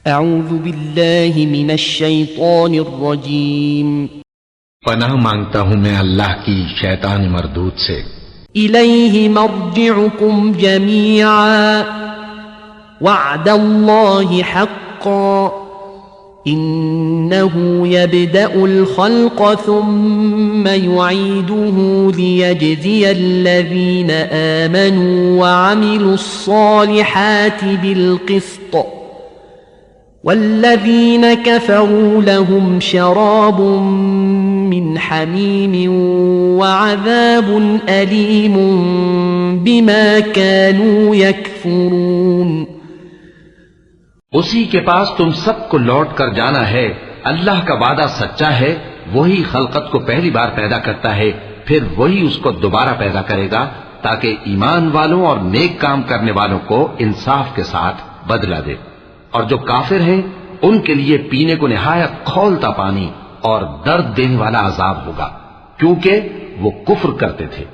اعوذ باللہ من الشیطان الرجیم پناہ مانگتا ہوں میں اللہ کی شیطان مردود سے۔ الیہ مرجعکم جمیعا وعد اللہ حقا انه يبدأ الخلق ثم يعيده ليجزي الذين آمنوا وعملوا الصالحات بالقسط والذين كفروا لهم شراب من حميم وعذاب أليم بما كانوا يكفرون۔ اسی کے پاس تم سب کو لوٹ کر جانا ہے۔ اللہ کا وعدہ سچا ہے، وہی خلقت کو پہلی بار پیدا کرتا ہے، پھر وہی اس کو دوبارہ پیدا کرے گا تاکہ ایمان والوں اور نیک کام کرنے والوں کو انصاف کے ساتھ بدلہ دے، اور جو کافر ہیں ان کے لیے پینے کو نہایت کھولتا پانی اور درد دینے والا عذاب ہوگا، کیونکہ وہ کفر کرتے تھے۔